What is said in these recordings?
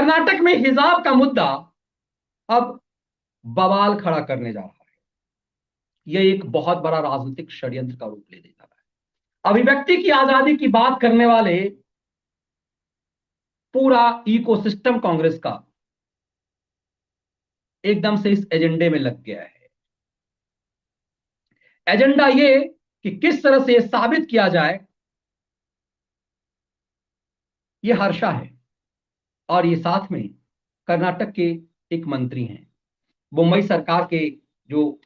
कर्नाटक में हिजाब का मुद्दा अब बवाल खड़ा करने जा रहा है। यह एक बहुत बड़ा राजनीतिक षड्यंत्र का रूप लेने जा रहा है। अभिव्यक्ति की आजादी की बात करने वाले पूरा इकोसिस्टम कांग्रेस का एकदम से इस एजेंडे में लग गया है। एजेंडा ये कि किस तरह से यह साबित किया जाए ये हर्षा है, और ये साथ में कर्नाटक के एक मंत्री हैं, मुंबई सरकार के जो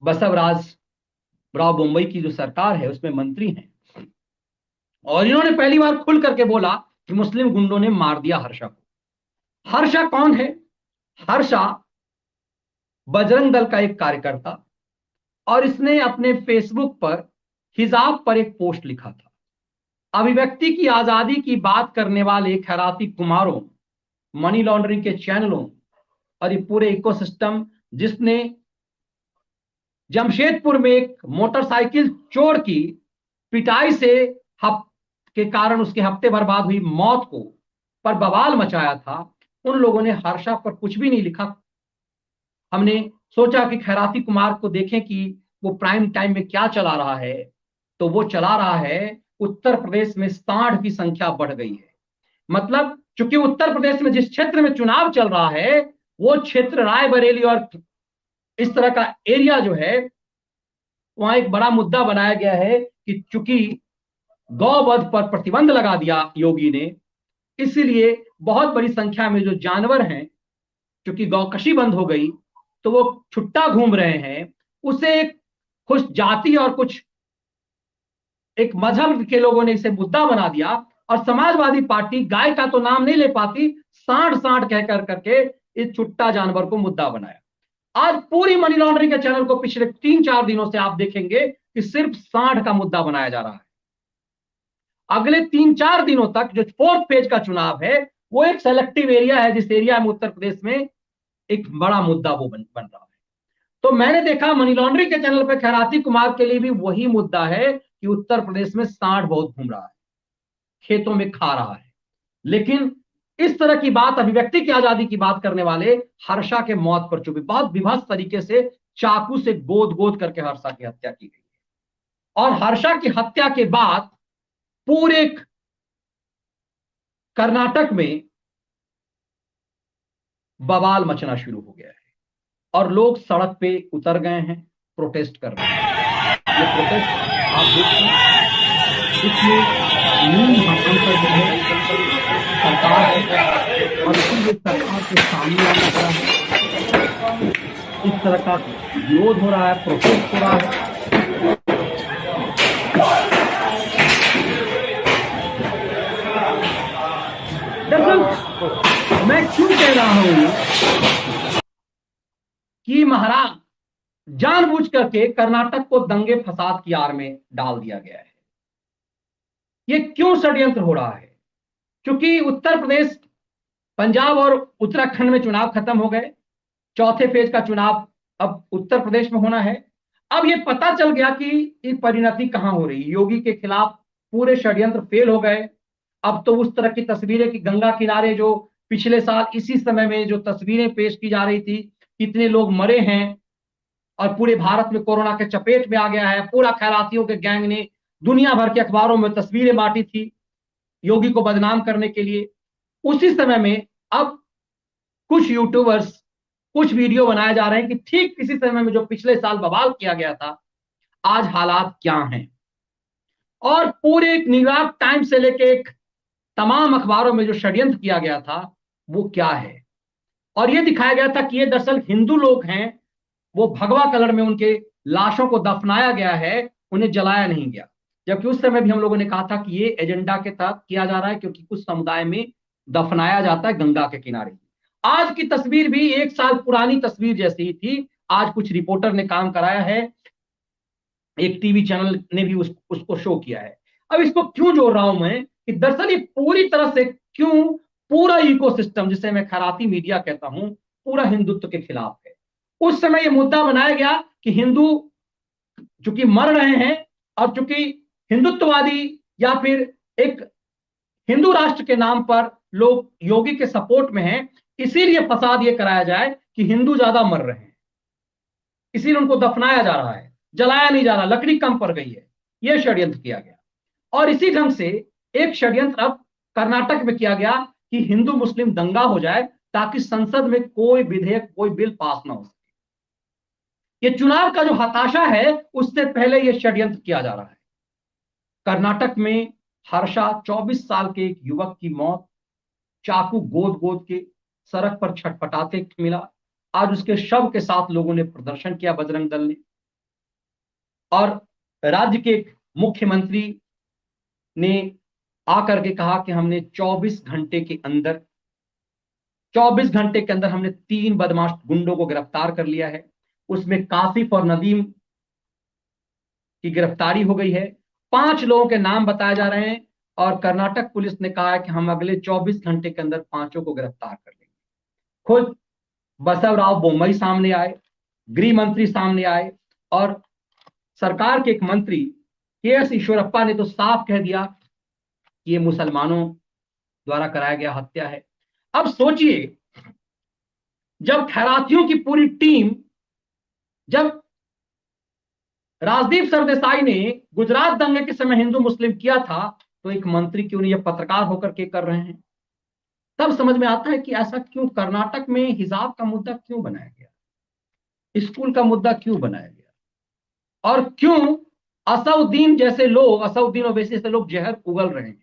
बसवराज राव मुंबई की जो सरकार है उसमें मंत्री हैं, और इन्होंने पहली बार खुल करके बोला कि मुस्लिम गुंडों ने मार दिया हर्षा को। हर्षा कौन है? हर्षा बजरंग दल का एक कार्यकर्ता, और इसने अपने फेसबुक पर हिजाब पर एक पोस्ट लिखा था। अभिव्यक्ति की आजादी की बात करने वाले खैराती कुमारों, मनी लॉन्ड्रिंग के चैनलों और ये पूरे इकोसिस्टम जिसने जमशेदपुर में एक मोटरसाइकिल चोर की पिटाई से के कारण उसके हफ्ते भर बाद हुई मौत को पर बवाल मचाया था, उन लोगों ने हर्षा पर कुछ भी नहीं लिखा। हमने सोचा कि खैराती कुमार को देखें कि वो प्राइम टाइम में क्या चला रहा है, तो वो चला रहा है उत्तर प्रदेश में सांड की संख्या बढ़ गई है। मतलब चूंकि उत्तर प्रदेश में जिस क्षेत्र में चुनाव चल रहा है वो क्षेत्र रायबरेली और इस तरह का एरिया जो है वहां एक बड़ा मुद्दा बनाया गया है कि चूंकि गौवध पर प्रतिबंध लगा दिया योगी ने, इसीलिए बहुत बड़ी संख्या में जो जानवर हैं, चूंकि गौकशी बंद हो गई तो वो छुट्टा घूम रहे हैं। उसे कुछ जाति और कुछ एक मजहब के लोगों ने इसे मुद्दा बना दिया, और समाजवादी पार्टी गाय का तो नाम नहीं ले पाती, सांड सांड कह कर करके इस छुट्टा जानवर को मुद्दा बनाया। आज पूरी मनी लॉन्ड्रिंग के चैनल को पिछले 3-4 दिनों से आप देखेंगे कि सिर्फ सांड का मुद्दा बनाया जा रहा है। अगले 3-4 दिनों तक जो फोर्थ फेज का चुनाव है वो एक सेलेक्टिव एरिया है, जिस एरिया में उत्तर प्रदेश में एक बड़ा मुद्दा वो बन रहा है। तो मैंने देखा मनी लॉन्ड्रिंग के चैनल पर खैराती कुमार के लिए भी वही मुद्दा है कि उत्तर प्रदेश में सांड बहुत घूम रहा है, खेतों में खा रहा है। लेकिन इस तरह की बात, अभिव्यक्ति की आजादी की बात करने वाले हर्षा के मौत पर चुपी बहुत विभत्स तरीके से चाकू से गोद गोद करके हर्षा की हत्या की गई है। और हर्षा की हत्या के बाद पूरे कर्नाटक में बवाल मचना शुरू हो गया है, और लोग सड़क पे उतर गए हैं, प्रोटेस्ट कर रहे हैं। ये प्रोटेस्ट आप देखिए, इसमें नीम भाषांतर जो है सरकार है, और इसीलिए सरकार के सामने आना पड़ा है। इस तरह का विरोध हो रहा है, प्रोटेस्ट हो रहा है। दरअसल मैं क्यों कह रहा हूं कि महाराज जानबूझ करके कर्नाटक को दंगे फसाद की आड़ में डाल दिया गया है। ये क्यों षड्यंत्र हो रहा है? क्योंकि उत्तर प्रदेश, पंजाब और उत्तराखंड में चुनाव खत्म हो गए, चौथे फेज का चुनाव अब उत्तर प्रदेश में होना है। अब ये पता चल गया कि ये परिणति कहां हो रही है। योगी के खिलाफ पूरे षड्यंत्र फेल हो गए। अब तो उस तरह की तस्वीरें कि गंगा किनारे जो पिछले साल इसी समय में जो तस्वीरें पेश की जा रही थी, कितने लोग मरे हैं, और पूरे भारत में कोरोना के चपेट में आ गया है। पूरा खैरातियों के गैंग ने दुनिया भर के अखबारों में तस्वीरें बांटी थी योगी को बदनाम करने के लिए। उसी समय में अब कुछ यूट्यूबर्स कुछ वीडियो बनाए जा रहे हैं कि ठीक इसी समय में जो पिछले साल बवाल किया गया था, आज हालात क्या हैं। और पूरे न्यूयॉर्क टाइम्स से लेके एक तमाम अखबारों में जो षड्यंत्र किया गया था वो क्या है। और ये दिखाया गया था कि ये दरअसल हिंदू लोग हैं, वो भगवा कलर में उनके लाशों को दफनाया गया है, उन्हें जलाया नहीं गया। जबकि उस समय भी हम लोगों ने कहा था कि ये एजेंडा के तहत किया जा रहा है, क्योंकि कुछ समुदाय में दफनाया जाता है गंगा के किनारे। आज की तस्वीर भी 1 साल पुरानी तस्वीर जैसी ही थी। आज कुछ रिपोर्टर ने काम कराया है, एक टीवी चैनल ने भी उसको शो किया है। अब इसको क्यों जोड़ रहा हूं मैं कि दरअसल ये पूरी तरह से क्यों पूरा इकोसिस्टम, जिसे मैं खैराती मीडिया कहता हूं, पूरा हिंदुत्व के खिलाफ है। उस समय ये मुद्दा बनाया गया कि हिंदू चूंकि मर रहे हैं, और चूंकि हिंदुत्ववादी या फिर एक हिंदू राष्ट्र के नाम पर लोग योगी के सपोर्ट में हैं, इसीलिए फसाद ये कराया जाए कि हिंदू ज्यादा मर रहे हैं, इसीलिए उनको दफनाया जा रहा है, जलाया नहीं जा रहा, लकड़ी कम पड़ गई है। यह षड्यंत्र किया गया। और इसी ढंग से एक षड्यंत्र अब कर्नाटक में किया गया कि हिंदू मुस्लिम दंगा हो जाए ताकि संसद में कोई विधेयक, कोई बिल पास ना हो सके। ये चुनाव का जो हताशा है, उससे पहले यह षड्यंत्र किया जा रहा है। कर्नाटक में हर्षा 24 साल के एक युवक की मौत चाकू गोद गोद के सड़क पर छटपटाते मिला। आज उसके शव के साथ लोगों ने प्रदर्शन किया, बजरंग दल ने। और राज्य के मुख्यमंत्री ने आकर के कहा कि हमने 24 घंटे के अंदर 24 घंटे के अंदर हमने 3 बदमाश गुंडों को गिरफ्तार कर लिया है। उसमें कासिफ और नदीम की गिरफ्तारी हो गई है। 5 लोगों के नाम बताए जा रहे हैं और कर्नाटक पुलिस ने कहा है कि हम अगले 24 घंटे के अंदर 5 को गिरफ्तार कर लेंगे। खुद बसवराव बोम्मई सामने आए, गृह मंत्री सामने आए और सरकार के एक मंत्री के.एस. ईश्वरप्पा ने तो साफ कह दिया कि ये मुसलमानों द्वारा कराया गया हत्या है। अब सोचिए, जब खैरातियों की पूरी टीम, जब राजदीप सरदेसाई ने गुजरात दंगे के समय हिंदू मुस्लिम किया था, तो एक मंत्री क्यों नहीं, ये पत्रकार होकर के कर रहे हैं। तब समझ में आता है कि ऐसा क्यों कर्नाटक में हिजाब का मुद्दा क्यों बनाया गया, स्कूल का मुद्दा क्यों बनाया गया, और क्यों असउद्दीन जैसे लोग, असउद्दीन ओवैसी जैसे लोग जहर उगल रहे हैं।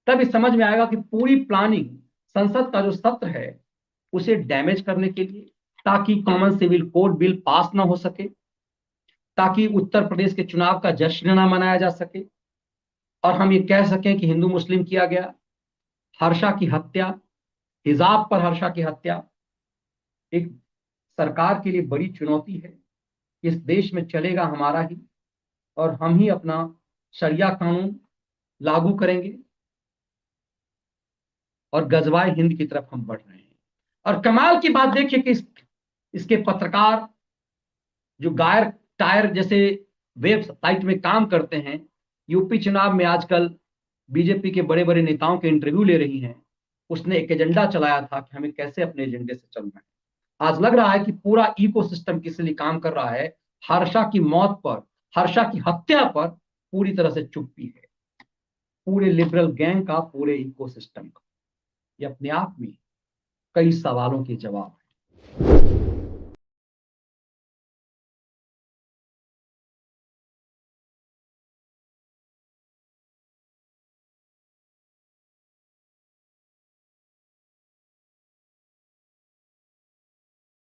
तब इस समझ में आएगा कि पूरी प्लानिंग संसद का जो सत्र है उसे डैमेज करने के लिए, ताकि common civil code bill pass ना हो सके, ताकि उत्तर प्रदेश के चुनाव का जश्न ना मनाया जा सके और हम ये कह सकें कि हिंदू मुस्लिम किया गया। हर्षा की हत्या, हिजाब पर हर्षा की हत्या एक सरकार के लिए बड़ी चुनौती है। इस देश में चलेगा हमारा ही, और हम ही अपना शरिया कानून लागू करेंगे और गजवाए हिंद की तरफ हम बढ़ रहे हैं। और कमाल की बात देखिए कि इसके पत्रकार जो गायर टायर जैसे वेबसाइट में काम करते हैं, यूपी चुनाव में आजकल बीजेपी के बड़े बड़े नेताओं के इंटरव्यू ले रही हैं। उसने एक एजेंडा चलाया था कि हमें कैसे अपने एजेंडे से चलना है। आज लग रहा है कि पूरा इकोसिस्टम किस लिए काम कर रहा है। हर्षा की मौत पर, हर्षा की हत्या पर पूरी तरह से चुप्पी है पूरे लिबरल गैंग का, पूरे इकोसिस्टम का। ये अपने आप में कई सवालों के जवाब है।